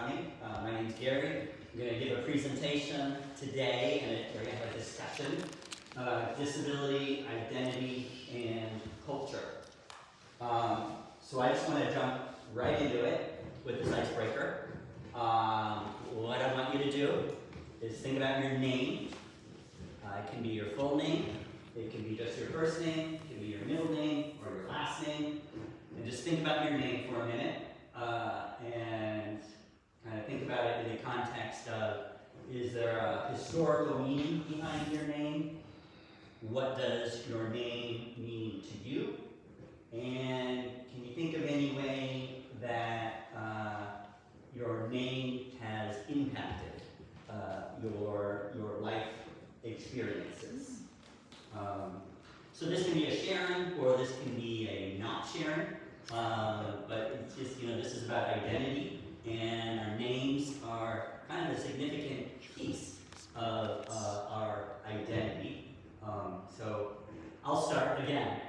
coming. My name's Gary. I'm going to give a presentation today, and we're going to have a discussion about disability, identity, and culture. So I just want to jump right into it with this icebreaker. What I want you to do is think about your name. It can be your full name, it can be just your first name, it can be your middle name or your last name. And just think about your name for a minute and kind of think about it in the context of, is there a historical meaning behind your name? What does your name mean to you? And can you think of any way that your name has impacted your life experiences? So this can be a sharing, or this can be a not sharing. But it's just, this is about identity, and our names are kind of a significant piece of our identity. So I'll start again.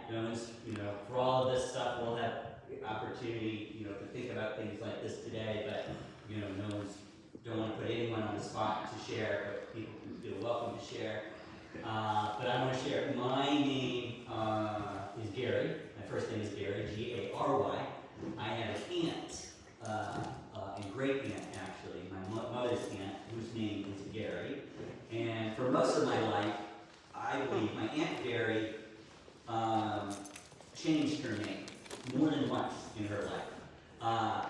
For all of this stuff, we'll have the opportunity, to think about things like this today. But don't want to put anyone on the spot to share, but people can feel welcome to share. But I want to share. My name is Gary. My first name is Gary, G-A-R-Y. I have an aunt, and great aunt actually, my mother's aunt, whose name is Gary. And for most of my life, I believe my Aunt Gary changed her name more than once in her life.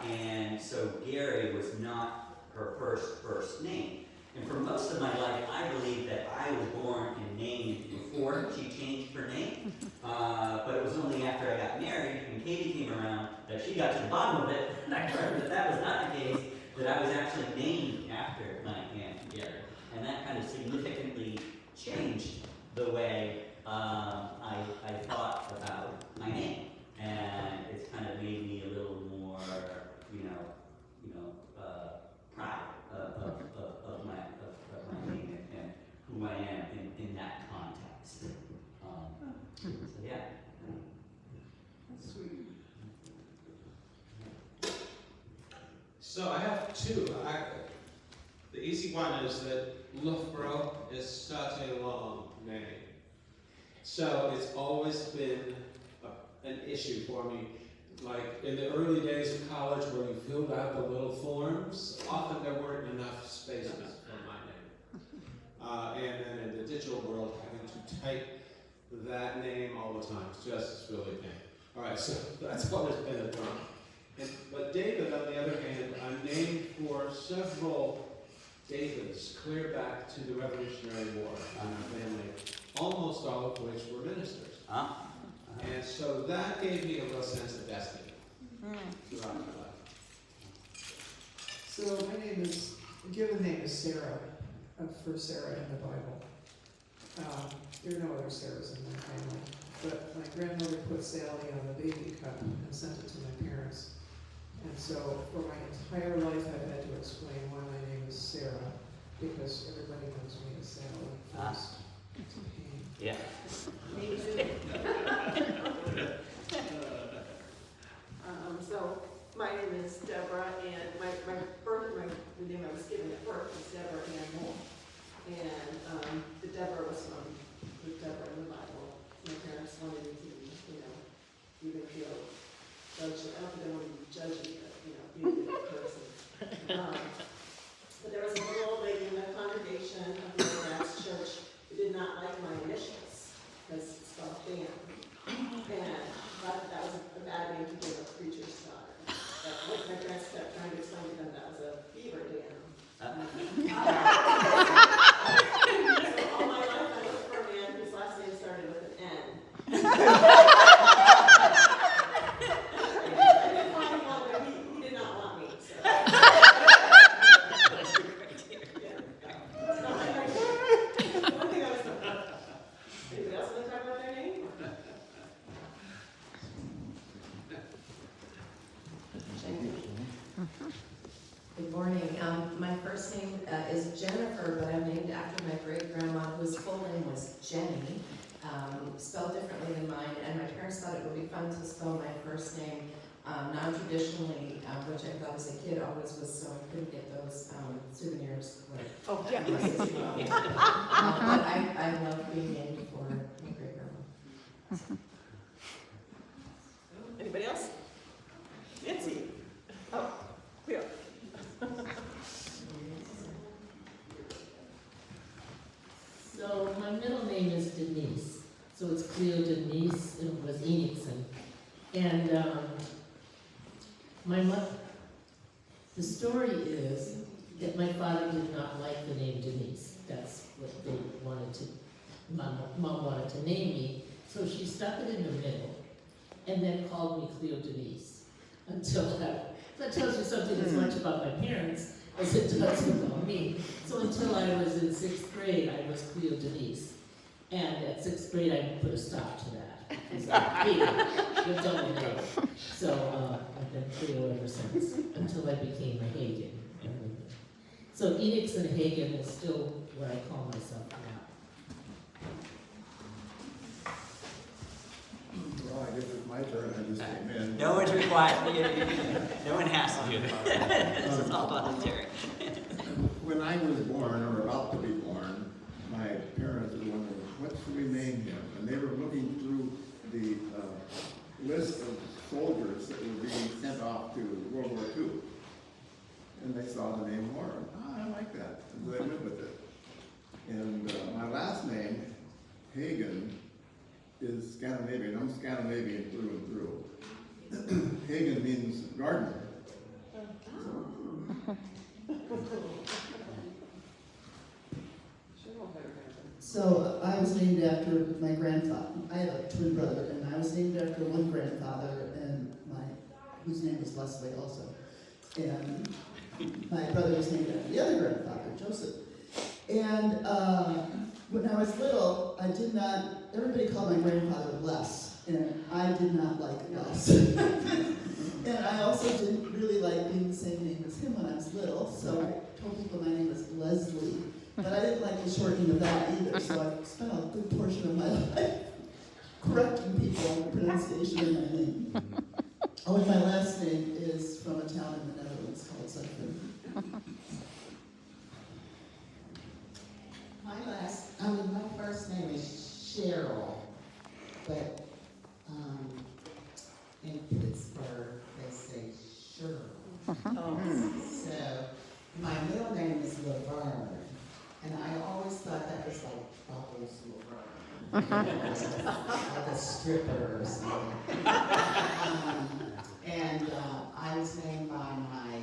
And so Gary was not her first name. And for most of my life, I believe that I was born and named before she changed her name. But it was only after I got married and Katie came around that she got to the bottom of it, and I learned that that was not the case, that I was actually named after my Aunt Gary. And that kind of significantly changed the way I thought about my name. And it's kind of made me a little more, proud of my name and who I am in that context. So yeah. That's sweet. So I have two. The easy one is that Loughborough is such a long name. So it's always been an issue for me. Like in the early days of college where you filled out the little forms, often there weren't enough spaces for my name. And then in the digital world, having to type that name all the time is just really pain. All right, so that's always been a drum. But David, on the other hand, I'm named for several Davids clear back to the Revolutionary War in our family, almost all of which were ministers. And so that gave me a real sense of destiny throughout my life. So my name is, given name is Sarah, for Sarah in the Bible. There are no other Sarahs in my family. But my grandmother put Sally on the baby cup and sent it to my parents. And so for my entire life I've had to explain why my name is Sarah, because everybody knows me as Sally first. Yeah. Me too. So my name is Deborah, and the name I was given at birth was Deborah Ann Moore. And the Deborah was from the Deborah in the Bible. My parents wanted me to, even feel judged. I don't think they wanted me to judge me, but be a good person. But there was a little old lady in the congregation of the Baptist church who did not like my initials, because it's spelled Dan. And thought that was a bad name to give a preacher's daughter. But my parents kept trying to explain to them that was a beaver dam. So all my life I looked for a man whose last name started with an N. I didn't find one, but he did not want me. So. That's a great idea. Yeah. It's not my name. One thing I was anybody else want to talk about their name? Good morning. My first name is Jennifer, but I'm named after my great-grandma, whose full name was Jenny, spelled differently than mine, and my parents thought it would be fun to spell my first name Non-traditionally, which I thought as a kid always was so I couldn't get those souvenirs. Like, Oh, yeah. my sister got me. But I love being named for my great grandma. Anybody else? Nancy? Oh, Cleo. So my middle name is Denise, so it's Cleo Denise, and it was Enixon. And the story is that my father did not like the name Denise. That's what they wanted to, my mom wanted to name me. So she stuck it in the middle and then called me Cleo Denise until that tells you something as much about my parents as it does about me. So until I was in 6th grade, I was Cleo Denise. And at 6th grade, I put a stop to that. Because I hated the double name. So I've been Cleo ever since, until I became a Hagen. So Enix and Hagen is still what I call myself now. Well, I guess it's my turn, I just came in. No one's required, no one has to do this. This is all voluntary. When I was born, or about to be born, my parents were wondering, what should we name him? And they were looking through the list of soldiers that were being sent off to World War II. And they saw the name Warren. I like that. And so they went with it. And my last name, Hagen, is Scandinavian. I'm Scandinavian through and through. Hagen means gardener. So I was named after my grandfather. I have a twin brother, and I was named after one grandfather, and whose name was Leslie also. And my brother was named after the other grandfather, Joseph. And when I was little, everybody called my grandfather Les, and I did not like Les. And I also didn't really like being the same name as him when I was little, so I told people my name was Leslie. But I didn't like the shortening of that either, so I spent a good portion of my life correcting people on the pronunciation of my name. Oh, and my last name is from a town in the Netherlands called Zutphen. My first name is Cheryl, but in Pittsburgh they say Cheryl. So my middle name is Laverne, and I always thought that was like Bubbles Laverne, like a stripper or something. And I was named by my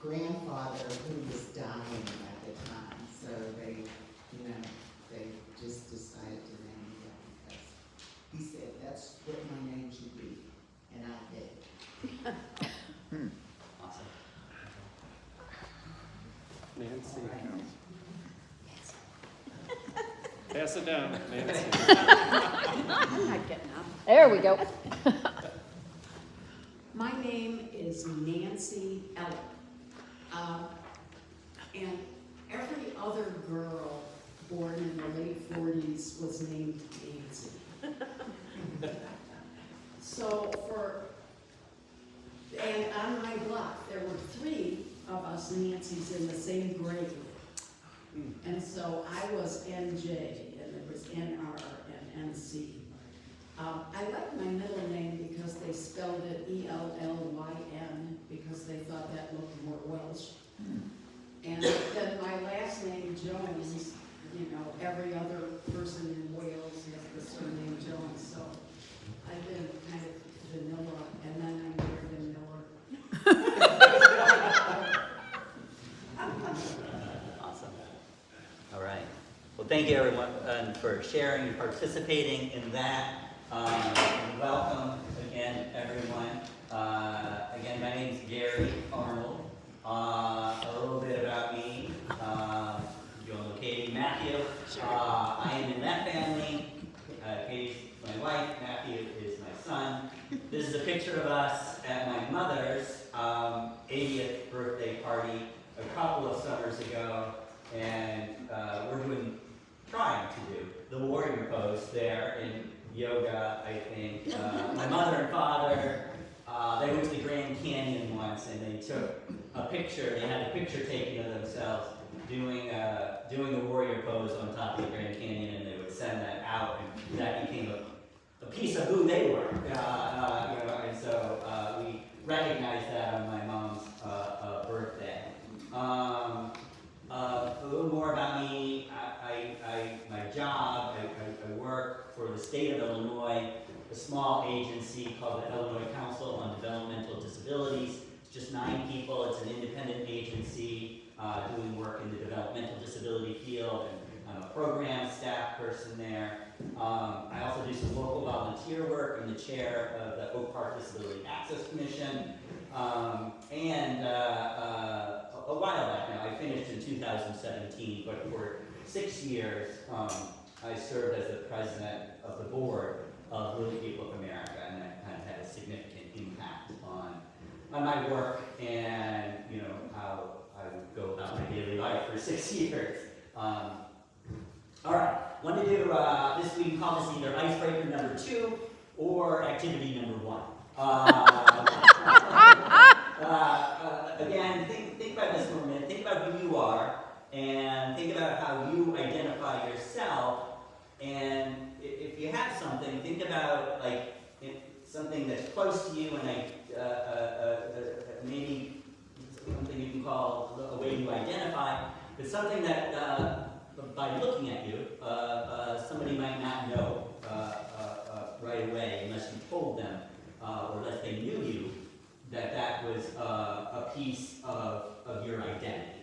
grandfather who was dying at the time, so they just decided to name me that because he said that's what my name should be, and I did. Awesome. Nancy. Pass it down, Nancy. I'm not getting up. There we go. My name is Nancy Ellen. And every other girl born in the late 40s was named Nancy. And on my block, there were 3 of us Nancys in the same grade. And so I was NJ, and there was NR and NC. I like my middle name because they spelled it ELLYN because they thought that looked more Welsh. And then my last name, Jones, every other person in Wales has the surname Jones, so I've been kind of vanilla, and then I married a Miller. Awesome. All right. Well, thank you everyone for sharing and participating in that. And welcome again, everyone. Again, my name is Gary Arnold. A little bit about me. Joan Katie, Matthew. I am in that family. Katie's my wife. Matthew is my son. This is a picture of us at my mother's 80th birthday party a couple of summers ago, and we're trying to do the warrior pose there in yoga, I think. My mother and father once, and they took a picture. They had a picture taken of themselves doing the warrior pose on top of the Grand Canyon, and they would send that out, and that became a piece of who they were. And so we recognized that on my mom's birthday. A little more about me. My job. I work for the state of Illinois, a small agency called the Illinois Council on Developmental Disabilities. It's just 9 people. It's an independent agency doing work in the developmental disability field, and I'm a program staff person there. I also do some local volunteer work. I'm the chair of the Oak Park Disability Access Commission. A while back now, I finished in 2017, but for 6 years, I served as the president of the board of Little People of America, and that kind of had a significant impact on my work and how I would go about my daily life for 6 years. All right, want to do this week? Call this either icebreaker number 2 or activity number 1. Again, think about this for a minute. Think about who you are, and think about how you identify yourself. And if you have something, think about something that's close to you, and maybe something you can call a way you identify, but something that by looking at you, somebody might not know right away unless you told them, or unless they knew you, that was a piece of your identity.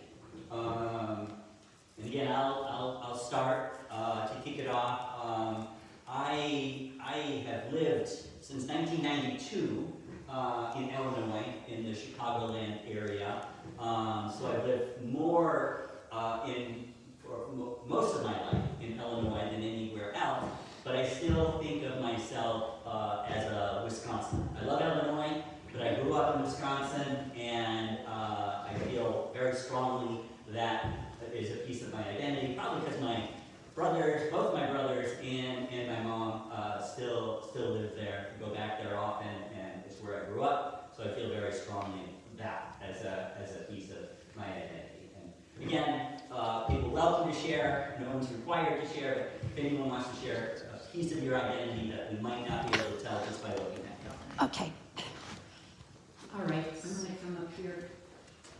And again, I'll start to kick it off. I have lived since 1992 in Illinois, in the Chicagoland area. So I've lived more for most of my life in Illinois than anywhere else. But I still think of myself as a Wisconsin. I love Illinois, but I grew up in Wisconsin, and I feel very strongly that is a piece of my identity, probably because my brothers, both my brothers and my mom still live there. I go back there often, and it's where I grew up, so I feel very strongly that as a piece of my identity. And again, people welcome to share, no one's required to share, but if anyone wants to share a piece of your identity that we might not be able to tell just by looking at you. Okay. All right, I'm gonna come up here.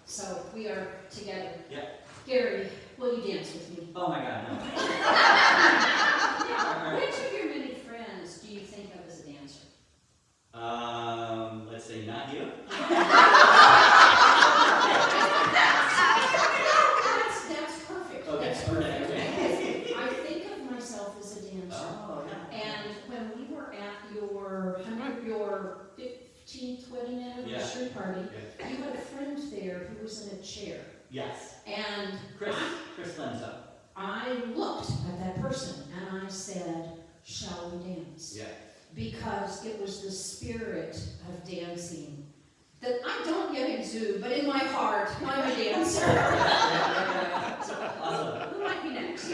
So we are together. Yeah. Gary, will you dance with me? Oh my God, no. Now, which of your many friends do you think of as a dancer? Let's say not you. That's perfect. Okay, That's okay, perfect. okay. Because I think of myself as a dancer. Oh, yeah. And when we were at your 15th wedding anniversary party, Yeah. you had a friend there who was in a chair. Yes. And Chris Lenzo. I looked at that person and I said, shall we dance? Yeah. Because it was the spirit of dancing that I don't yet exude, but in my heart, I'm a dancer. Awesome. Who might be next?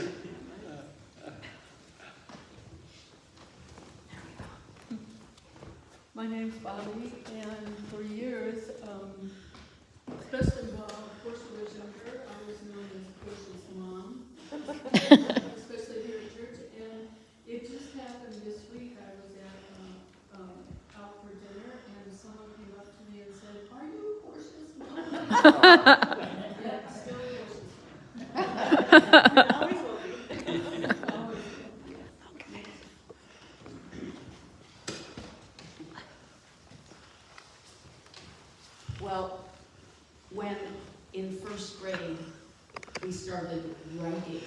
My name's Bobby, and for years, especially while Portia was younger, I was known as Portia's mom, especially here at church. And it just happened this week. I was at out for dinner, and someone came up to me and said, "Are you Portia's mom?" Yeah, still Portia's mom. Always will be. Always will be. Well, when in first grade we started writing,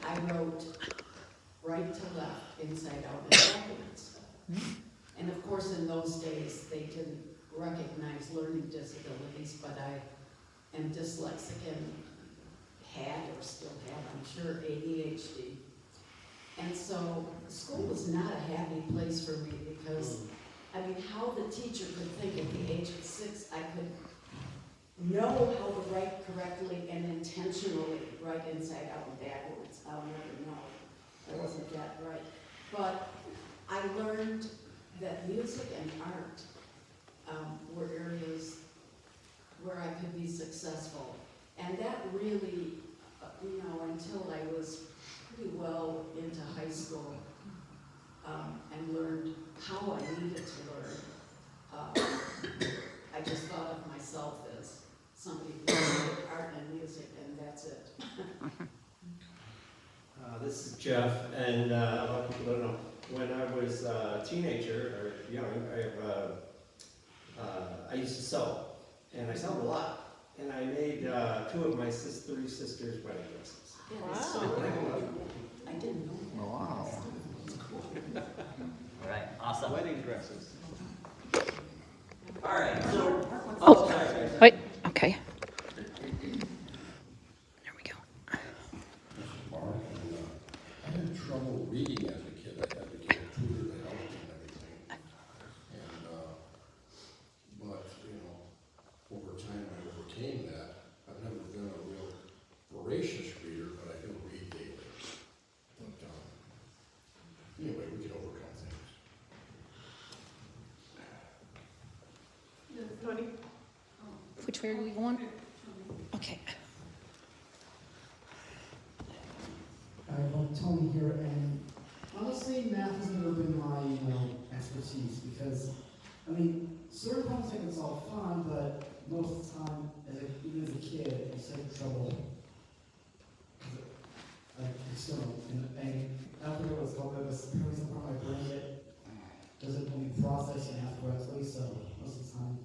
I wrote right to left, inside out, and backwards. And of course, in those days, they didn't recognize learning disabilities, but I am dyslexic and had, or still have, I'm sure, ADHD. And so school was not a happy place for me because I mean, how the teacher could think at the age of 6, I could know how to write correctly and intentionally write inside out and backwards. I'll never know. I wasn't that bright. But I learned that music and art really, until I was pretty well into high school, and learned how I needed to learn. I just thought of myself as somebody who did art and music, and that's it. This is Jeff, and a lot of people don't know. When I was a teenager or young, I used to sew, and I sewed a lot. And I made 2 of my 3 sisters' wedding dresses. Yeah, that's so cool. I didn't know that. Wow. All right, awesome. Wedding dresses. All right, so, sorry. Wait, okay. There we go. Mark, and I had trouble reading as a kid. I had to get a tutor to help me and everything. And, but, over time I overcame that. I've never been a real voracious reader, but I do read daily. But, anyway, we can overcome things. Tony? Which way are we going? Okay. Tony here, and honestly, math has never been my, expertise, because, certain times I think it's all fun, but most of the time, even as a kid, I just had trouble. And after it was home, it was apparently some part of my brain that doesn't really process math correctly, so most of the time.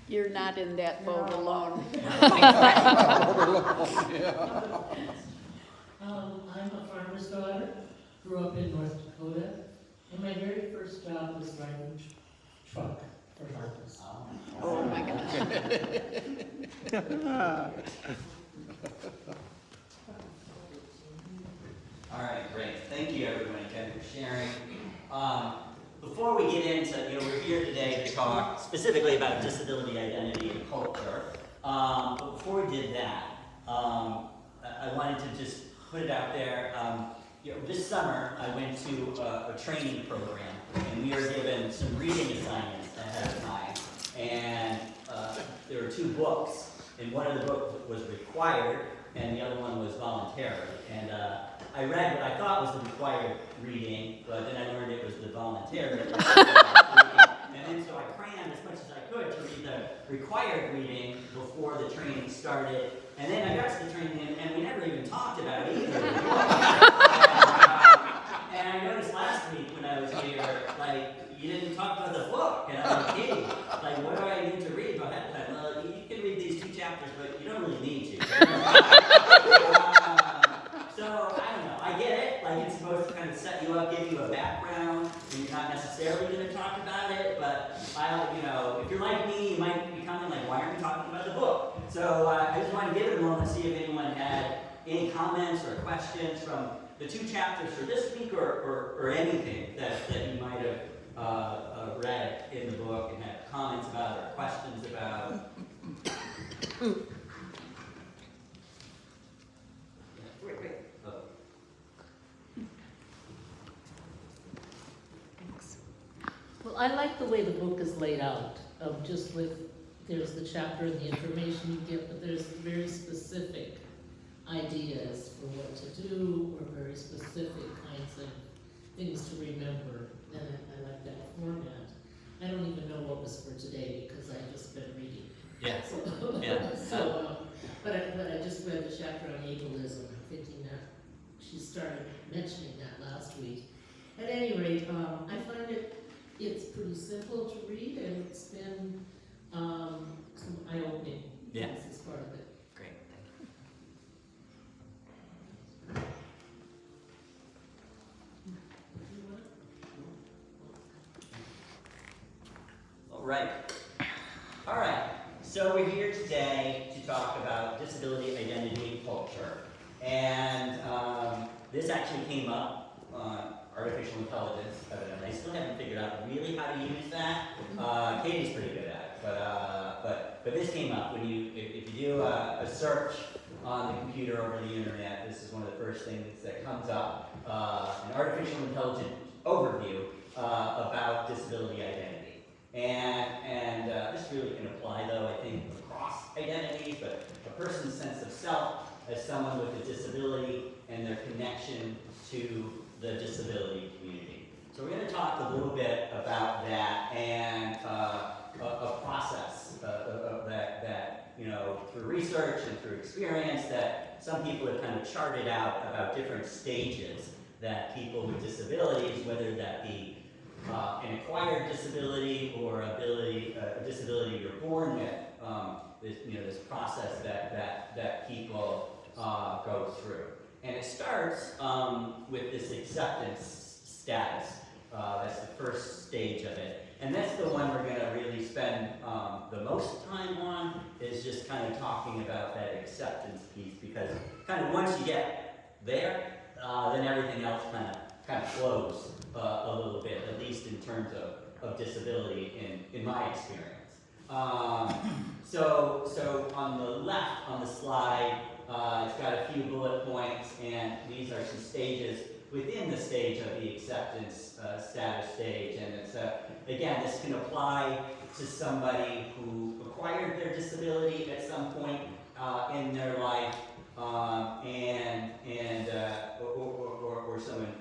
You're not in that boat alone. I'm a farmer's daughter, grew up in North Dakota, and my very first job was driving truck for harvest. Oh my gosh. All right, great. Thank you, everyone, again, for sharing. Before we get into, we're here today to talk specifically about disability identity and culture. But before we did that, I wanted to just put it out there. This summer, I went to a training program, and we were given some reading assignments ahead of time. And there were 2 books, and one of the books was required, and the other one was voluntary. And I read what I thought was the required reading, but then I learned it was the voluntary reading. And then so I crammed as much as I could to read the required reading before the training started. And then I got to the training, and we never even talked about it either. And I noticed last week when I was here, you didn't talk about the book. And I'm like, hey, what do I need to read ahead of time? Well, you can read these 2 chapters, but you don't really need to. So, I don't know, I get it, it's supposed to kind of set you up, give you a background, and you're not necessarily going to talk about it, but, if you're like me, you might be kind of like, why aren't we talking about the book? So, I just want to give it a moment to see if anyone had any comments or questions from the 2 chapters for this week, or anything that you might have read in the book and had comments about or questions about. Well, I like the way the book is laid out, just with, there's the chapter and the information you get, but there's very specific ideas for what to do, or very specific kinds of things to remember, and I like that format. I don't even know what was for today, because I've just been reading. Yeah. But I just read the chapter on ableism, thinking that she started mentioning that last week. At any rate, I find it's pretty simple to read, and it's been some eye-opening. Yeah. This is part of it. Great, All right. So we're here today to talk about disability identity and culture. And this actually came up on artificial intelligence, evidently. I still haven't figured out really how to use that. Katie's pretty good at it, but this came up when if you do a search on the computer over the internet, this is one of the first things that comes up, an artificial intelligence overview about disability identity. And this really can apply, though, I think, across identities, but a person's sense of self as someone with a disability and their connection to the disability community. So we're going to talk a little bit about that and a process that, you know, through research and through experience that some people have kind of charted out about different stages that people with disabilities, whether that be an acquired disability or a disability you're born with, this process that people go through. And it starts with this acceptance status. That's the first stage of it. And that's the one we're going to really spend the most time on, is just kind of talking about that acceptance piece, because kind of once you get there, then everything else kind of flows a little bit, at least in terms of disability in my experience. So on the left on the slide, it's got a few bullet points, and these are some stages within the stage of the acceptance status stage. And it's again, this can apply to somebody who acquired their disability at some point in their life, or someone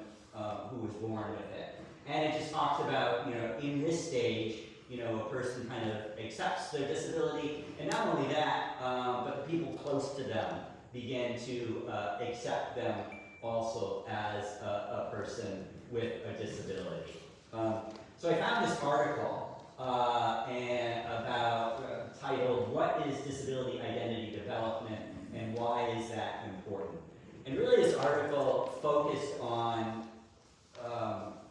who was born with it. And it just talks about, in this stage, a person kind of accepts their disability, and not only that, but the people close to them begin to accept them also as a person with a disability. So I found this article titled, "What is Disability Identity Development and Why is that Important?" And really this article focused on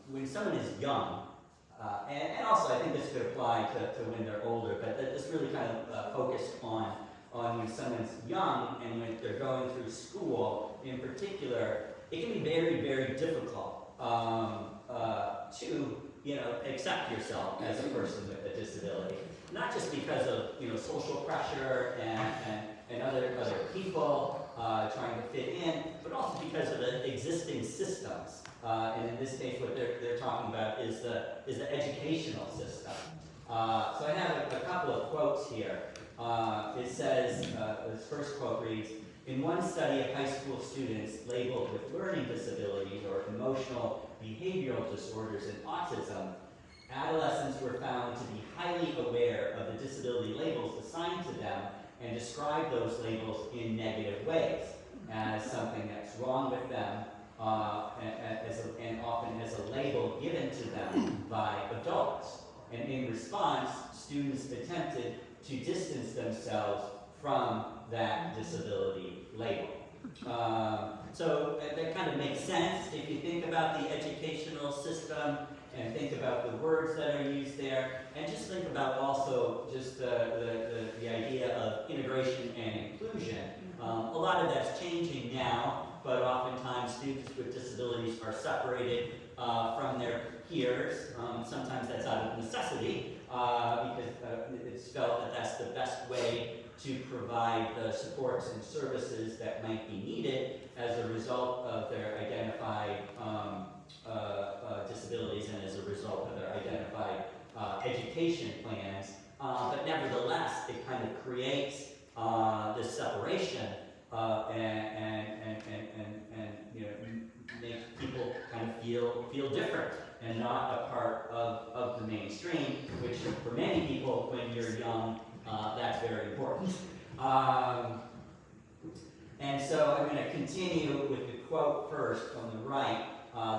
when someone is young, and also I think this could apply to when they're older, but this really kind of focused on when someone's young and when they're going through school in particular. It can be very, very difficult to accept yourself as a person with a disability. Not just because of social pressure and other people trying to fit in, but also because of the existing systems. And in this case, what they're talking about is the educational system. So I have a couple of quotes here. It says, this first quote reads, "In one study of high school students labeled with learning disabilities or emotional behavioral disorders and autism, adolescents were found to be highly aware of the disability labels assigned to them and describe those labels in negative ways, as something that's wrong with them, and often as a label given to them by adults. And in response, students attempted to distance themselves from that disability label." So that kind of makes sense if you think about the educational system and think about the words that are used there, and just think about also just the idea of integration and inclusion. A lot of that's changing now, but oftentimes students with disabilities are separated from their peers. Sometimes that's out of necessity, because it's felt that that's the best way to provide the supports and services that might be needed as a result of their identified disabilities and as a result of their identified education plans. But nevertheless, it kind of creates this separation and makes people kind of feel different and not a part of the mainstream, which for many people, when you're young, that's very important. And so I'm going to continue with the quote first on the right.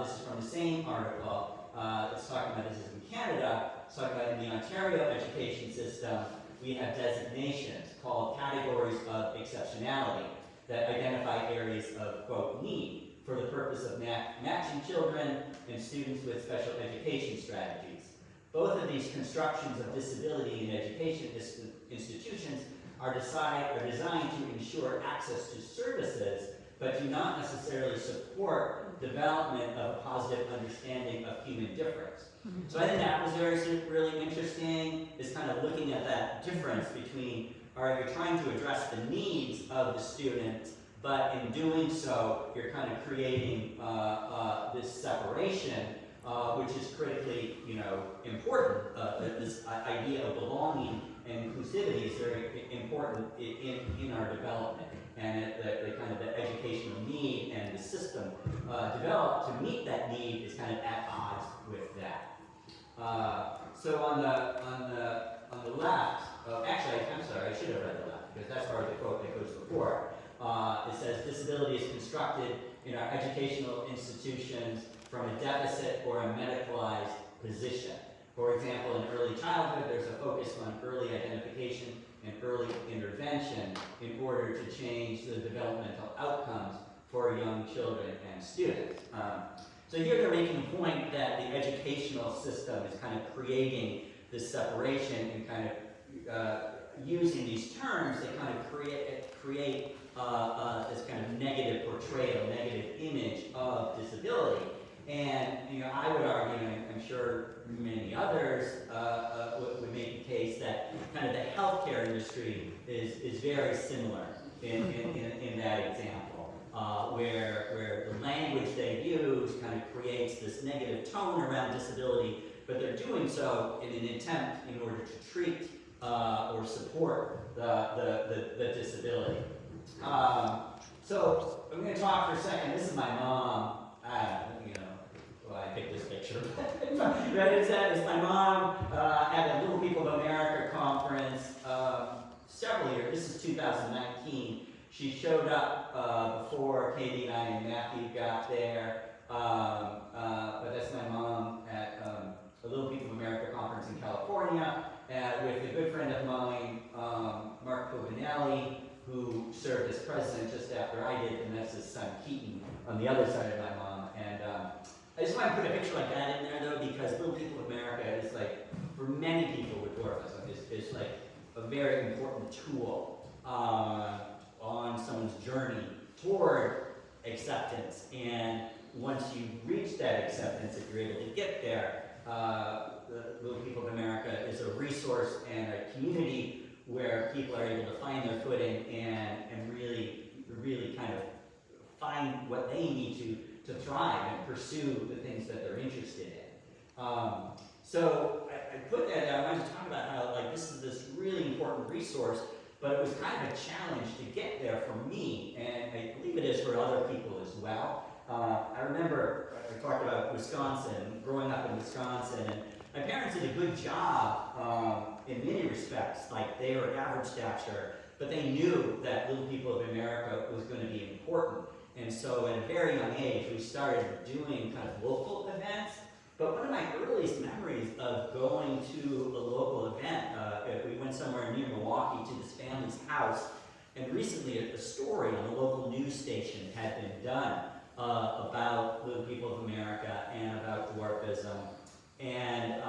This is from the same article. It's talking about, this is in Canada, it's talking about in the Ontario education system, we have designations called categories of exceptionality that identify areas of, quote, need for the purpose of matching children and students with special education strategies. Both of these constructions of disability in education institutions are designed to ensure access to services, but do not necessarily support development of a positive understanding of human difference. So I think that was really interesting, is kind of looking at that difference between, you're trying to address the needs of the student, but in doing so, you're kind of creating this separation, which is critically, important. This idea of belonging and inclusivity is very important in our development. And the kind of the educational need and the system developed to meet that need is kind of at odds with that. So on the left, actually, I'm sorry, I should have read the left, because that's part of the quote that goes before. It says, disability is constructed in our educational institutions from a deficit or a medicalized position. For example, in early childhood, there's a focus on early identification and early intervention in order to change the developmental outcomes for young children and students. So here they're making the point that the educational system is kind of creating this separation and kind of using these terms that kind of create this kind of negative portrayal, negative image of disability. And I would argue, and I'm sure many others would make the case that kind of the healthcare industry is very similar in that example, where the language they use kind of creates this negative tone around disability, but they're doing so in an attempt in order to treat or support the disability. So I'm going to talk for a second. This is my mom. I picked this picture. But it's my mom at a Little People of America conference several years. This is 2019. She showed up before Katie and I and Matthew got there. But that's my mom at a Little People of America conference in California with a good friend of mine, Mark Povinelli, who served as president just after I did, and that's his son Keaton on the other side of my mom. And I just want to put a picture like that in there though, because Little People of America is like, for many people with dwarfism, is like a very important tool on someone's journey toward acceptance. And once you reach that acceptance, if you're able to get there, the Little People of America is a resource and a community where people are able to find their footing and really kind of find what they need to thrive and pursue the things that they're interested in. So I put that out. I wanted to talk about how this is this really important resource, but it was kind of a challenge to get there for me, and I believe it is for other people as well. I remember I talked about Wisconsin, growing up in Wisconsin, and my parents did a good job in many respects. Like, they were average stature, but they knew that Little People of America was going to be important. And so at a very young age, we started doing kind of local events. But one of my earliest memories of going to a local event, we went somewhere near Milwaukee to this family's house, and recently a story on a local news station had been done about Little People of America and about dwarfism. And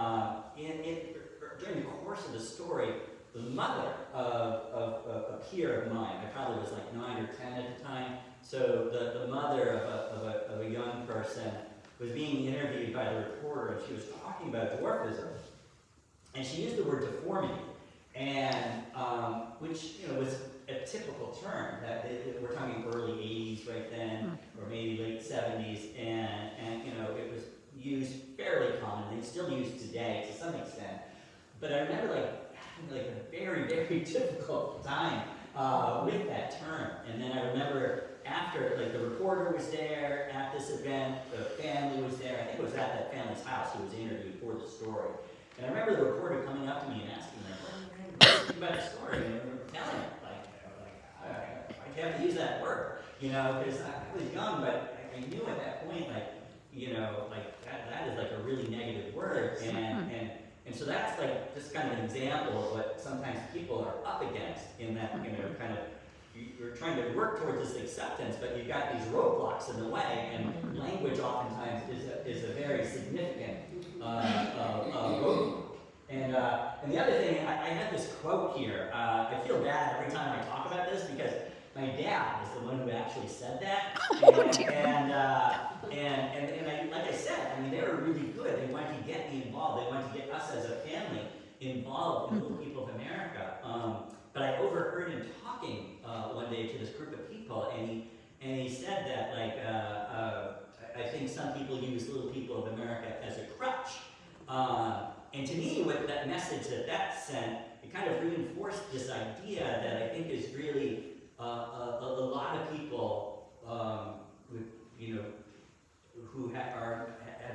during the course of the story, the mother of a peer of mine, I probably was like 9 or 10 at the time, so the mother of a young person was being interviewed by the reporter, and she was talking about dwarfism. And she used the word deformity, and which was a typical term. That we're talking early 80s right then, or maybe late 70s, and it was used fairly commonly. It's still used today to some extent. But I remember having a very, very difficult time with that term. And then I remember after, the reporter was there at this event, the family was there. I think it was at that family's house who was interviewed for the story. And I remember the reporter coming up to me and asking, what do you about the story? And I remember telling him, I have to use that word, because I was young, but I knew at that point, that is a really negative word. And so that's just kind of an example of what sometimes people are up against in that, kind of, you're trying to work towards this acceptance, but you've got these roadblocks in the way, and language oftentimes is a very significant roadblock. And the other thing, I had this quote here. I feel bad every time I talk about this because my dad is the one who actually said that. And like I said, they were really good. They wanted to get me involved. They wanted to get us as a family involved in Little People of America. But I overheard him talking one day to this group of people, and he said that I think some people use Little People of America as a crutch. And to to me, what that message that sent, it kind of reinforced this idea that I think is really a lot of people with, you know, who have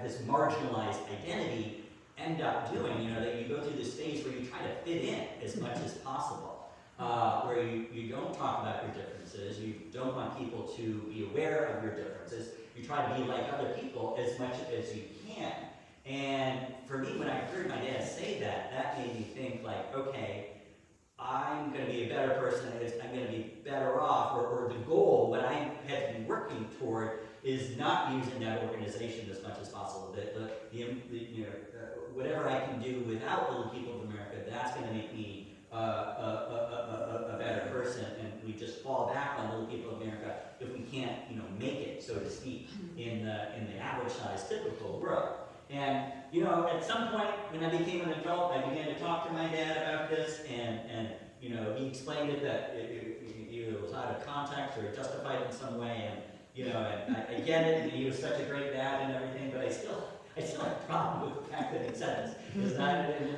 this marginalized identity end up doing, you know, that you go through this phase where you try to fit in as much as possible, where you don't talk about your differences, you don't want people to be aware of your differences, you try to be like other people as much as you can. And for me, when I heard my dad say that, that made me think like, okay, I'm going to be a better person, I'm going to be better off, or the goal, what I had to be working toward is not using that organization as much as possible. Whatever I can do without Little People of America, that's going to make me a better person, and we just fall back on Little People of America if we can't, you know, make it, so to speak, in the average-sized typical world. And, you know, at some point when I became an adult, I began to talk to my dad about this, and you know, he explained it that it was out of context or justified in some way, and, you know, and I get it, and he was such a great dad and everything, but I still have a problem with the fact that he said this, because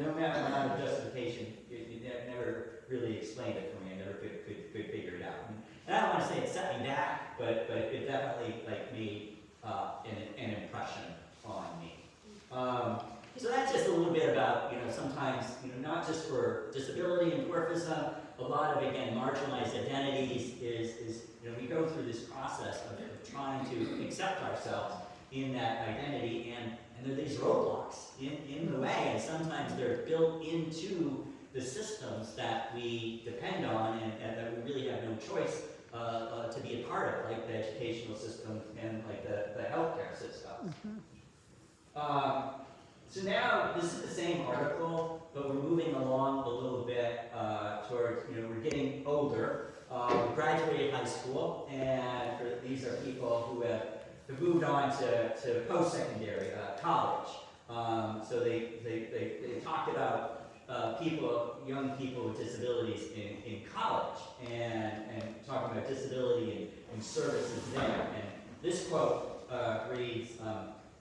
no matter the amount of justification, it never really explained it for me. I never could figure it out. And I don't want to say it set me back, but it definitely like made an impression on me. So that's just a little bit about, you know, sometimes, you know, not just for disability and dwarfism, a lot of, again, marginalized identities is you know, we go through this process of trying to accept ourselves in that identity, and there are these roadblocks in the way, and sometimes they're built into the systems that we depend on and that we really have no choice to be a part of, like the educational system and like the healthcare system. So now, this is the same article, but we're moving along a little bit towards, you know, we're getting older. We graduated high school, and these are people who have moved on to post-secondary college. So they talked about young people with disabilities in college, and talking about disability and services there. And this quote reads,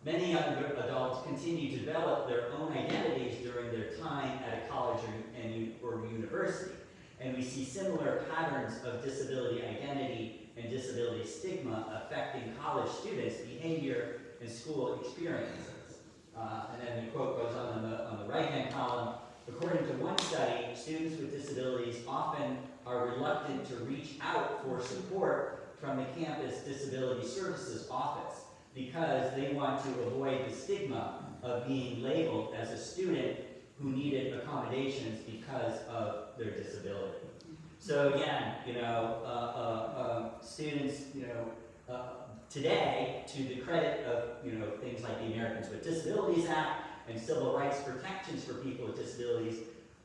many young adults continue to develop their own identities during their time at a college or university. And we see similar patterns of disability identity and disability stigma affecting college students' behavior and school experiences. And then the quote goes on the right-hand column. According to one study, students with disabilities often are reluctant to reach out for support from the campus disability services office because they want to avoid the stigma of being labeled as a student who needed accommodations because of their disability. So again, you know, students, you know, today, to the credit of, you know, things like the Americans with Disabilities Act and civil rights protections for people with disabilities,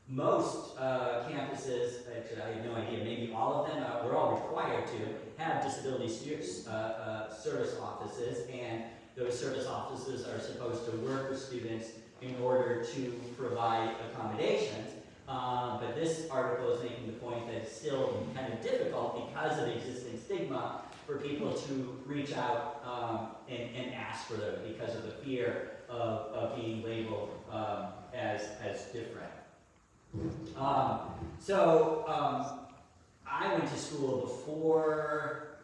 most campuses, actually I have no idea, maybe all of them, we're all required to have disability service offices, and those service offices are supposed to work with students in order to provide accommodations. But this article is making the point that it's still kind of difficult because of existing stigma for people to reach out and ask for them because of the fear of being labeled as different. I went to school before,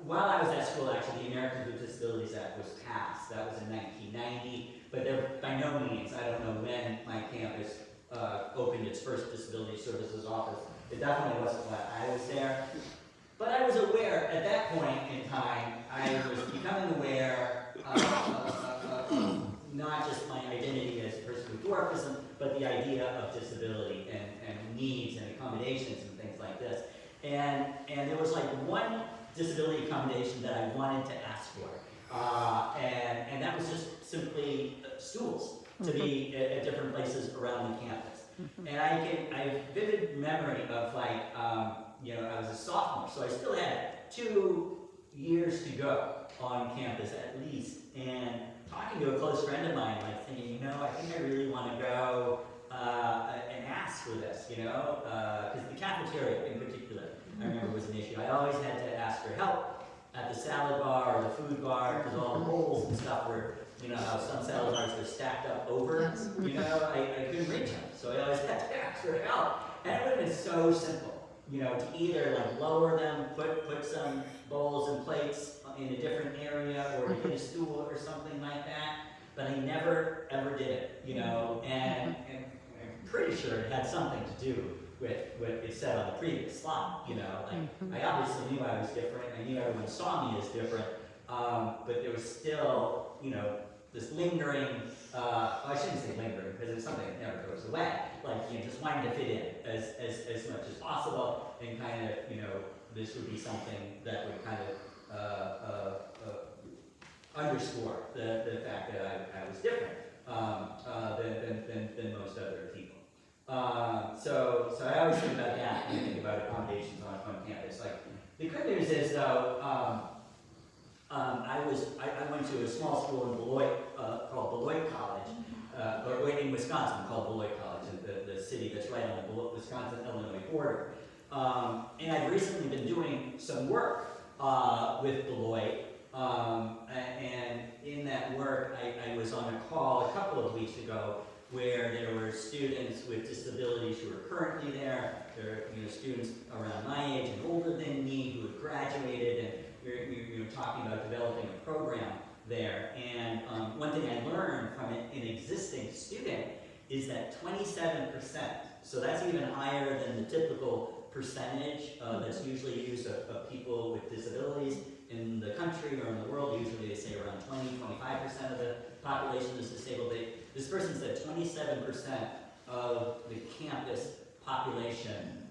while I was at school, actually, the Americans with Disabilities Act was passed. That was in 1990, but there, by no means, I don't know when my campus opened its first disability services office. It definitely wasn't when I was there. But I was aware, at that point in time, I was becoming aware of not just my identity as a person with dwarfism, but the idea of disability and needs and accommodations and things like this. And there was like one disability accommodation that I wanted to ask for. And that was just simply stools to be at different places around the campus. And I have vivid memory of like, you know, I was a sophomore, so I still had 2 years to go on campus at least. And talking to a close friend of mine, like thinking, you know, I think I really want to go and ask for this, you know, because the cafeteria in particular, I remember was an issue. I always had to ask for help at the salad bar or the food bar because all the bowls and stuff were You know how some cell bars are stacked up over? You know, I couldn't reach them, so I always had to ask for help. And it would have been so simple, you know, to either like lower them, put some bowls and plates in a different area, or to get a stool or something like that. But I never ever did it, you know, and I'm pretty sure it had something to do with what it said on the previous slide, you know. Like, I obviously knew I was different, I knew everyone saw me as different, but there was still, you know, this lingering, I shouldn't say lingering, because it's something that never goes away, like, you know, just wanting to fit in as much as possible, and kind of, you know, this would be something that would kind of underscore the fact that I was different than most other people. So I always think about that when I think about accommodations on campus. Like, the good news is though, I went to a small school in Beloit called Beloit College, or in Wisconsin called Beloit College, the city that's right on the Wisconsin-Illinois border. And I've recently been doing some work with Beloit, and in that work, I was on a call a couple of weeks ago where there were students with disabilities who are currently there. There are, you know, students around my age and older than me who have graduated, and you're talking about developing a program there. And one thing I learned from an existing student is that 27%, so that's even higher than the typical percentage that's usually used of people with disabilities in the country or in the world. Usually they say around 20–25% of the population is disabled. This person said 27% of the campus population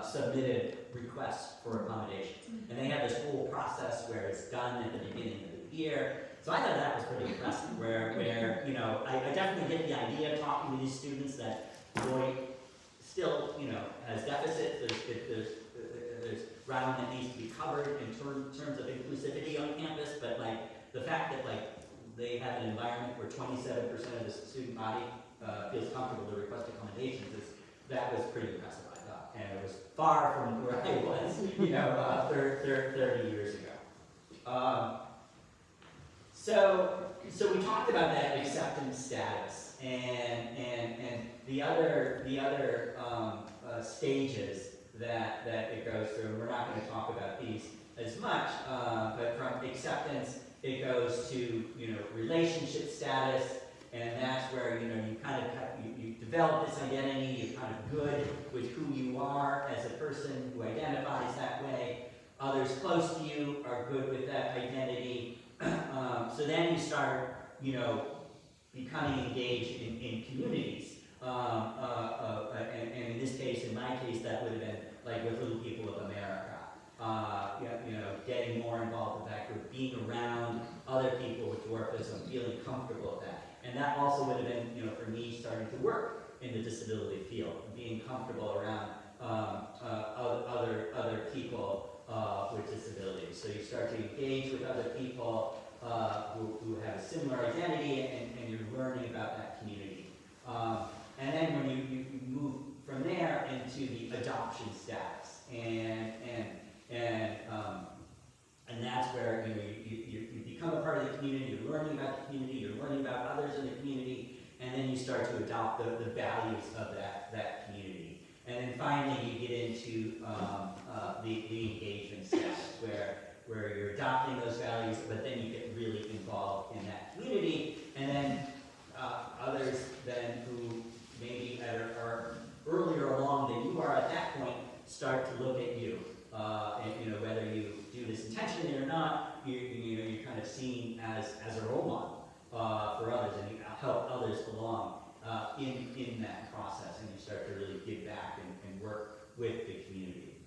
submitted requests for accommodations. And they have this whole process where it's done at the beginning of the year. So I thought that was pretty impressive, where you know, I definitely get the idea talking to these students that Beloit still, you know, has deficits. There's ground that needs to be covered in terms of inclusivity on campus, but like the fact that like they have an environment where 27% of the student body feels comfortable to request accommodations, that was pretty impressive, I thought. And it was far from where I was, you know, 30 years ago. So we talked about that acceptance status and the other stages that it goes through. We're not going to talk about these as much, but from acceptance it goes to, you know, relationship status, and that's where, you know, you kind of you develop this identity. You're kind of good with who you are as a person who identifies that way. Others close to you are good with that identity. So then you start, you know, becoming engaged in communities. And in this case, in my case, that would have been like with Little People of America. You know, getting more involved with that group, being around other people with dwarfism, feeling comfortable with that. And that also would have been, you know, for me, starting to work in the disability field, being comfortable around other people with disabilities. So you start to engage with other people who have a similar identity, and you're learning about that community. And then when you move from there into the adoption status, and that's where, you know, you become a part of the community. You're learning about the community. You're learning about others in the community, and then you start to adopt the values of that community. And then finally, you get into the engagement status, where you're adopting those values, but then you get really involved in that community, and then others then who maybe are earlier along than you are at that point start to look at you, and, you know, whether you do this intentionally or not, you know, you're kind of seen as a role model for others, and you help others along in that process, and you start to really give back and work with the community.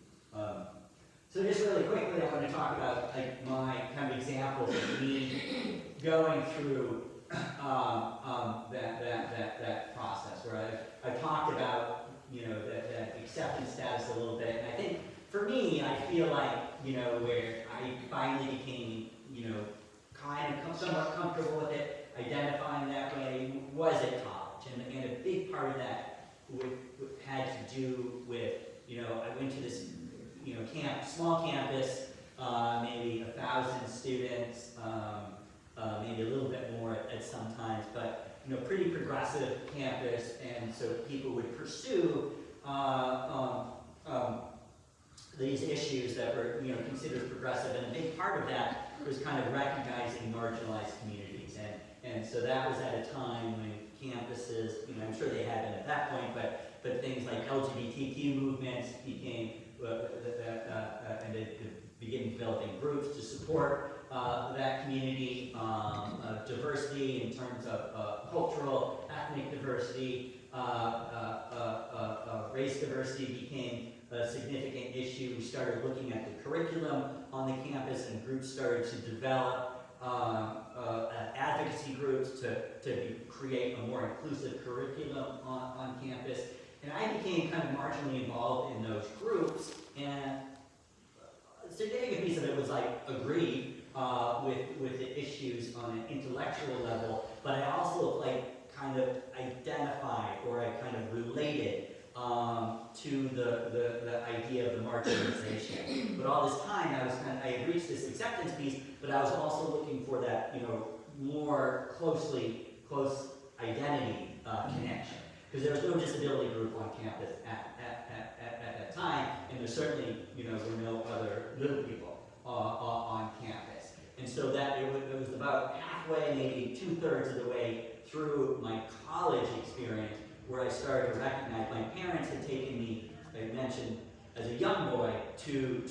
So just really quickly, I want to talk about like my kind of examples of me going through that process, where I talked about, you know, that acceptance status a little bit, and I think for me, I feel like, you know, where I finally became, you know, kind of somewhat comfortable with it, identifying that way, was at college, and a big part of that had to do with, you know, I went to this, you know, small campus, maybe 1,000 students, maybe a little bit more at some times, but pretty progressive campus, and so people would pursue these issues that were considered progressive, and a big part of that was kind of recognizing marginalized communities, and so that was at a time when campuses, I'm sure they had been at that point, but things like LGBTQ movements became, and they began developing groups to support that community, diversity in terms of cultural, ethnic diversity, race diversity became a significant issue. We started looking at the curriculum on the campus, and groups started to develop advocacy groups to create a more inclusive curriculum on campus. And I became kind of marginally involved in those groups, and a significant piece of it was like agree with the issues on an intellectual level, but I also kind of identified, or I kind of related to the idea of the marginalization. But all this time I had reached this acceptance piece, but I was also looking for that more close identity connection, because there was no disability group on campus at that time, and there certainly were no other little people on campus. And so that it was about halfway, maybe 2/3 of the way through my college experience where I started to recognize my parents had taken me, I mentioned, as a young boy to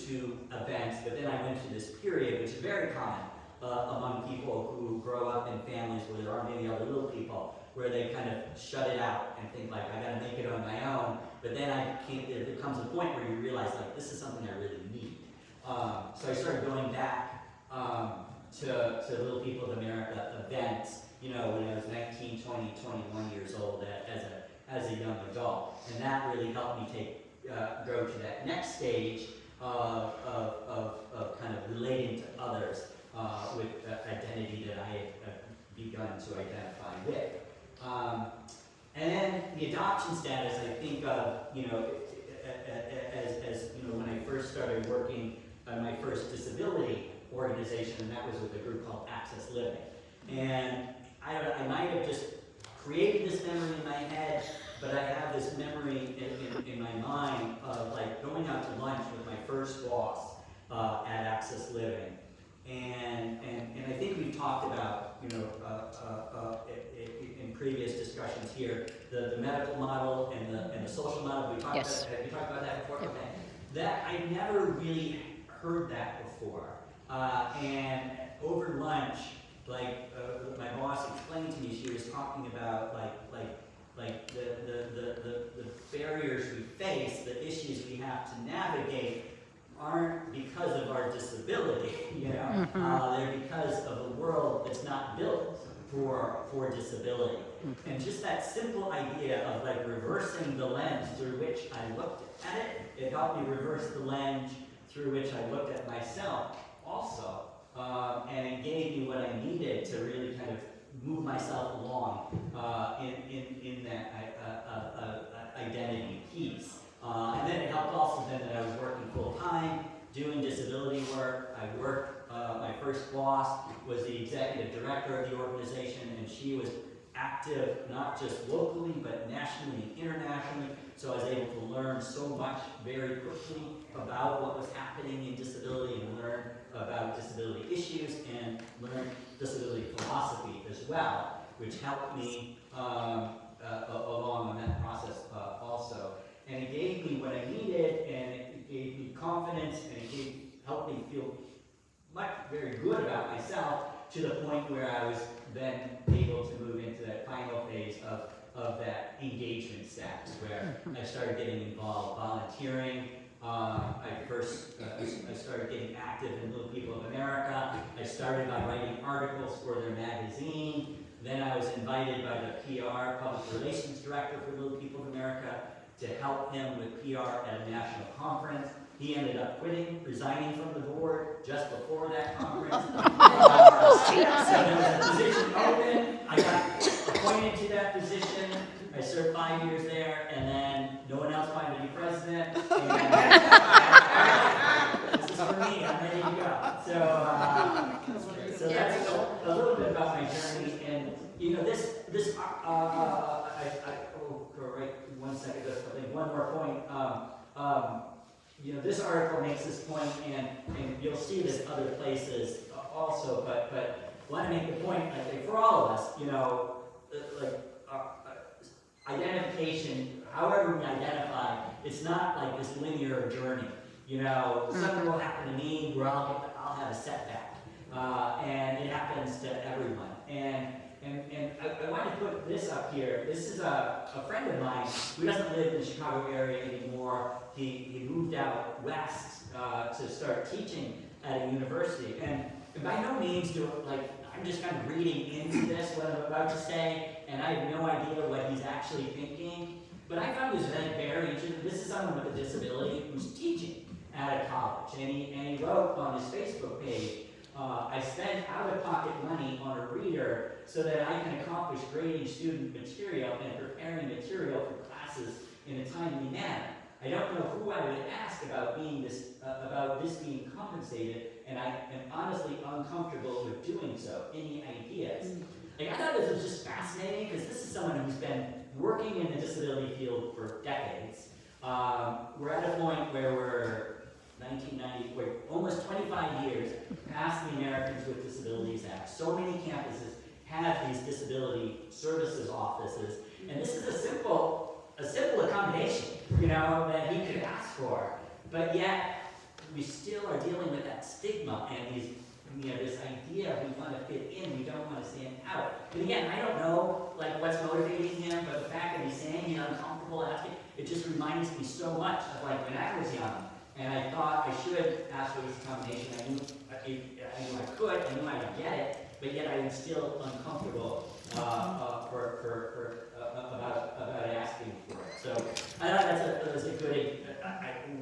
events, but then I went through this period, which is very common among people who grow up in families where there aren't any other little people, where they kind of shut it out and think like, I gotta make it on my own, but then there comes a point where you realize like, this is something I really need. So I started going back to Little People of America events, when I was 19, 20, 21 years old as a young adult. And that really helped me go to that next stage of kind of relating to others with identity that I had begun to identify with. And then the adoption status, I think of, as when I first started working on my first disability organization, and that was with a group called Access Living. And I might have just created this memory in my head, but I have this memory in my mind of like going out to lunch with my first boss at Access Living. And I think we've talked about, in previous discussions here, the medical model and the social model. Have we talked about that before? Yep. Okay. That I never really heard that before. And over lunch, my boss explained to me, she was talking about the barriers we face, the issues we have to navigate aren't because of our disability, they're because of a world that's not built for disability. And just that simple idea of reversing the lens through which I looked at it helped me reverse the lens through which I looked at myself also. And it gave me what I needed to really kind of move myself along in that identity piece. And then it helped also then that I was working full time, doing disability work. I worked, my first boss was the executive director of the organization, and she was active not just locally but nationally and internationally. So I was able to learn so much very quickly about what was happening in disability, and learn about disability issues, and learn disability philosophy as well, which helped me along on that process also. And it gave me what I needed, and it gave me confidence, and it helped me feel very good about myself, to the point where I was then able to move into that final phase of that engagement status, where I started getting involved volunteering. I started getting active in Little People of America. I started by writing articles for their magazine. Then I was invited by the PR, Public Relations Director for Little People of America, to help him with PR at a national conference. He ended up resigning from the board just before that conference. So there was a position open. I got appointed to that position. I served 5 years there, and then no one else wanted to be president. And this is for me. I'm ready to go. So that's a little bit about my journey, and you know, right, 1 second, just one more point. You know, this article makes this point, and you'll see this other places also, but I want to make the point, like, for all of us, you know, identification, however we identify, it's not like this linear journey. You know, something will happen to me where I'll have a setback, and it happens to everyone. And I wanted to put this up here. This is a friend of mine who doesn't live in the Chicago area anymore. He moved out west to start teaching at a university. And by no means I'm just kind of reading into this, what I'm about to say, and I have no idea what he's actually thinking. But I found this very interesting. This is someone with a disability who's teaching at a college. And he wrote on his Facebook page, I spend out-of-pocket money on a reader so that I can accomplish grading student material and preparing material for classes in a timely manner. I don't know who I would ask about this being compensated, and I am honestly uncomfortable with doing so. Any ideas? Like, I thought this was just fascinating, because this is someone who's been working in the disability field for decades. We're at a point where we're we're almost 25 years past the Americans with Disabilities Act. So many campuses have these disability services offices, and this is a simple accommodation, you know, that he could ask for. But yet, we still are dealing with that stigma and these, you know, this idea we want to fit in, we don't want to stand out. And again, I don't know like what's motivating him, but the fact that he's saying he's uncomfortable asking, it just reminds me so much of like when I was young. And I thought I should ask for this accommodation. I knew I could, I knew I would get it, but yet I am still uncomfortable about asking for it. So I thought that's a good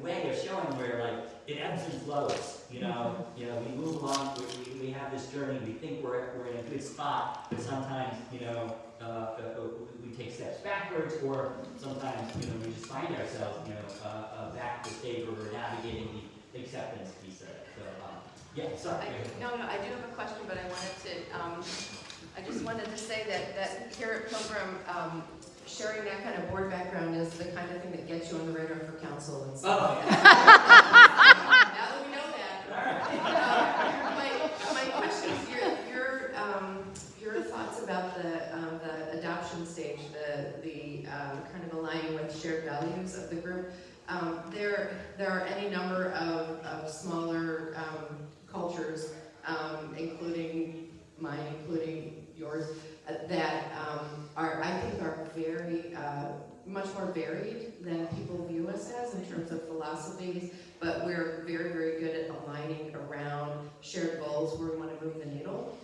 way of showing where like it ebbs and flows. You know, we move along, we have this journey, we think we're in a good spot, but sometimes, you know, we take steps backwards, or sometimes, you know, we just find ourselves, you know, back at the stage where we're navigating the acceptance piece of it. So, yeah, sorry. I do have a question, but I wanted to, I just wanted to say that here at Pilgrim, sharing that kind of board background is the kind of thing that gets you on the radar for council and stuff like that. Now that we know that. My question is your thoughts about the adoption stage, the kind of aligning with shared values of the group. There are any number of smaller cultures, including mine, including yours, that I think are very much more varied than people view us as in terms of philosophies, but we're very, very good at aligning around shared goals where we want to move the needle.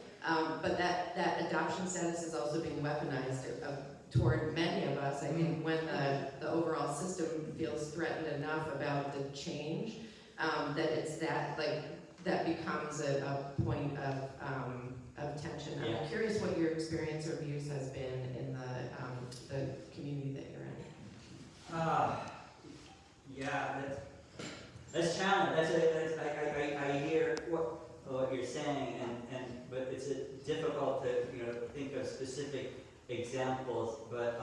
But that adoption status is also being weaponized toward many of us. I think when the overall system feels threatened enough about the change, that it's that becomes a point of tension. Yeah. I'm curious what your experience or views has been in the community that you're in. Yeah, that's challenging. I hear what you're saying, but it's difficult to think of specific examples. But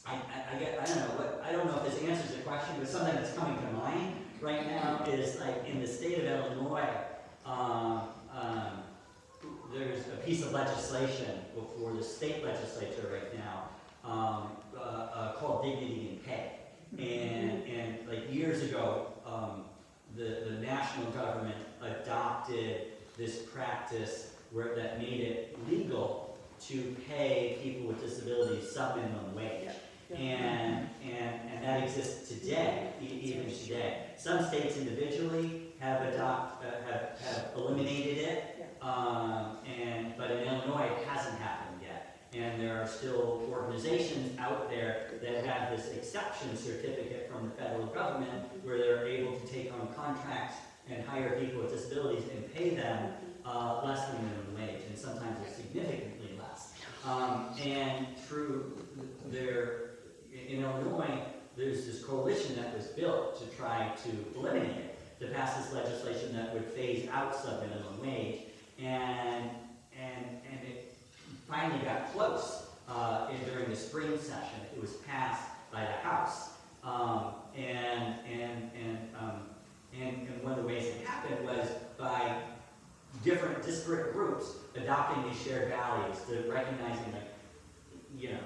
I don't know if this answers the question, but something that's coming to mind right now is like in the state of Illinois. There's a piece of legislation before the state legislature right now called Dignity in Pay. And like years ago, the national government adopted this practice that made it legal to pay people with disabilities sub-minimum wage. And that exists today, even today. Some states individually have eliminated it, but in Illinois it hasn't happened yet. And there are still organizations out there that have this exception certificate from the federal government where they're able to take on contracts and hire people with disabilities and pay them less than minimum wage, and sometimes it's significantly less. And in Illinois, there's this coalition that was built to try to eliminate it, to pass this legislation that would phase out sub-minimum wage. and it finally got close during the spring session. It was passed by the House, and one of the ways it happened was by different disparate groups adopting these shared values, to recognizing that, you know,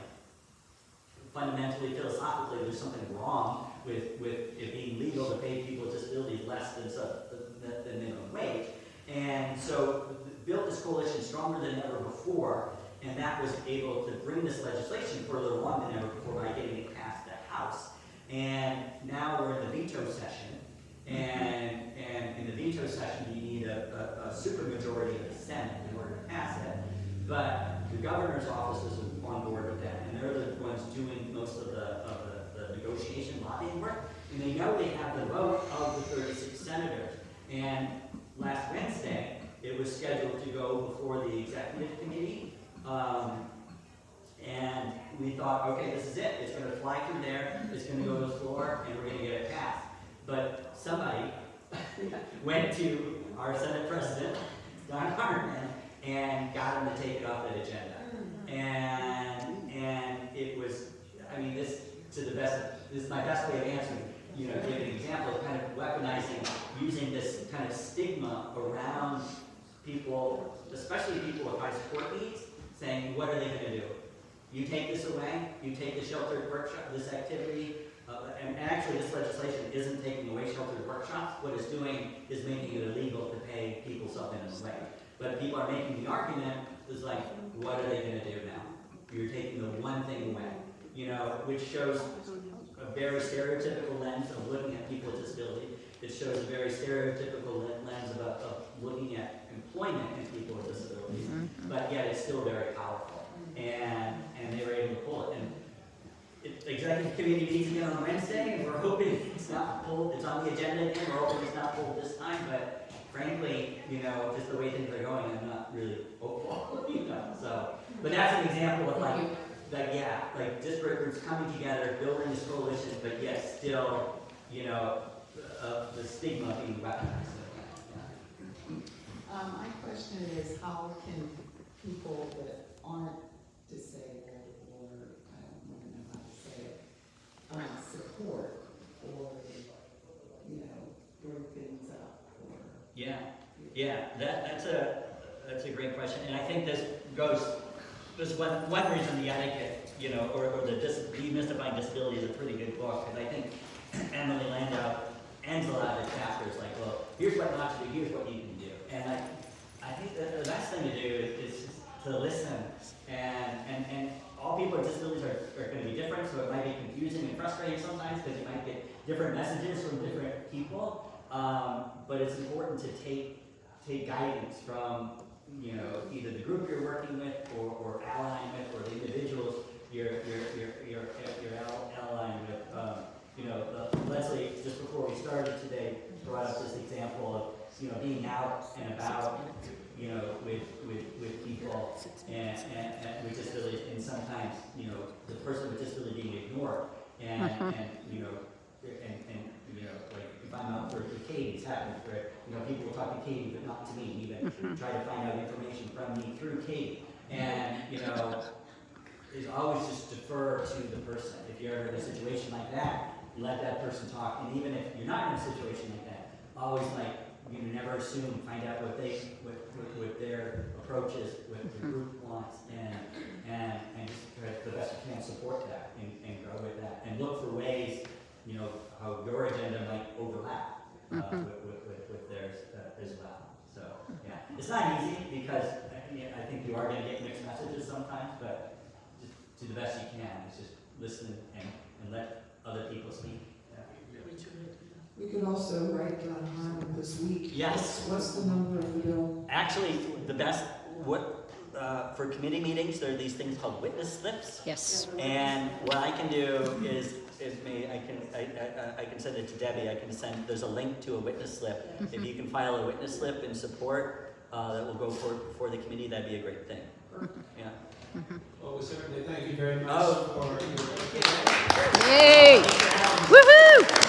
fundamentally, philosophically, there's something wrong with it being legal to pay people with disabilities less than minimum wage. And so built this coalition stronger than ever before, and that was able to bring this legislation further along than ever before by getting it past the House. And now we're in the veto session, and in the veto session you need a supermajority of the Senate in order to pass it. But the governor's office is on board with that, and they're the ones doing most of the negotiation lobbying work, and they know they have the vote of the 36 senators. And last Wednesday, it was scheduled to go before the executive committee, and we thought, okay, this is it. It's going to fly through there, it's going to go to the floor, and we're going to get it passed. But somebody went to our Senate President, Don Arnold, and got him to take it off that agenda. And it was, I mean, this is my best way of answering, you know, giving an example of kind of weaponizing, using this kind of stigma around people, especially people with high support needs, saying, what are they going to do? You take this away, you take the sheltered workshop, this activity, and actually this legislation isn't taking away sheltered workshops. What it's doing is making it illegal to pay people something in a way. But people are making the argument, is like, what are they going to do now? You're taking the one thing away, you know, which shows a very stereotypical lens of looking at people with disability. It shows a very stereotypical lens of looking at employment in people with disabilities, but yet it's still very powerful. And they were able to pull it. And the executive committee meets again on Wednesday, and we're hoping it's not pulled. It's on the agenda again. We're hoping it's not pulled this time, but frankly, you know, just the way things are going, I'm not really hopeful. You know, so. But that's an example of like disparate groups coming together, building this coalition, but yet still, you know, the stigma being weaponized. My question is, how can people that aren't disabled, or I don't really know how to say it, support or, you know, grow things up? Or, That's a great question, and I think this one reason the etiquette, you know, or the demystifying disability is a pretty good book, because I think Emily Landau ends a lot of the chapters like, well, here's what not to do, here's what you can do, and I think that the best thing to do is to listen, and all people with disabilities are going to be different, so it might be confusing and frustrating sometimes because you might get different messages from different people, but it's important to take guidance from, you know, either the group you're working with or allying with, or the individuals you're allying with. You know, Leslie, just before we started today, brought up this example of, you know, being out and about, you know, with people and with disabilities, and sometimes, you know, the person with disability being ignored, and you know, like if I'm out for Katie's happened where, you know, people will talk to Katie but not to me, even try to find out information from me through Katie, and you know, is always just defer to the person. If you're ever in a situation like that, let that person talk, and even if you're not in a situation like that, always like, you know, never assume, find out what their approach is, what the group wants, and just try to the best you can support that and grow with that, and look for ways, you know, how your agenda might overlap with theirs as well. So yeah, it's not easy because I think you are going to get mixed messages sometimes, but just do the best you can. It's just listen and let other people speak. We could also write Don Arnold this week. Yes. What's the number of the bill? Actually, the best, for committee meetings, there are these things called witness slips. Yes. And what I can do is I can send it to Debbie. I can send, there's a link to a witness slip. If you can file a witness slip in support that will go for the committee, that'd be a great thing. Yeah. Well, we certainly thank you very much Oh. for your. Yay! Woohoo!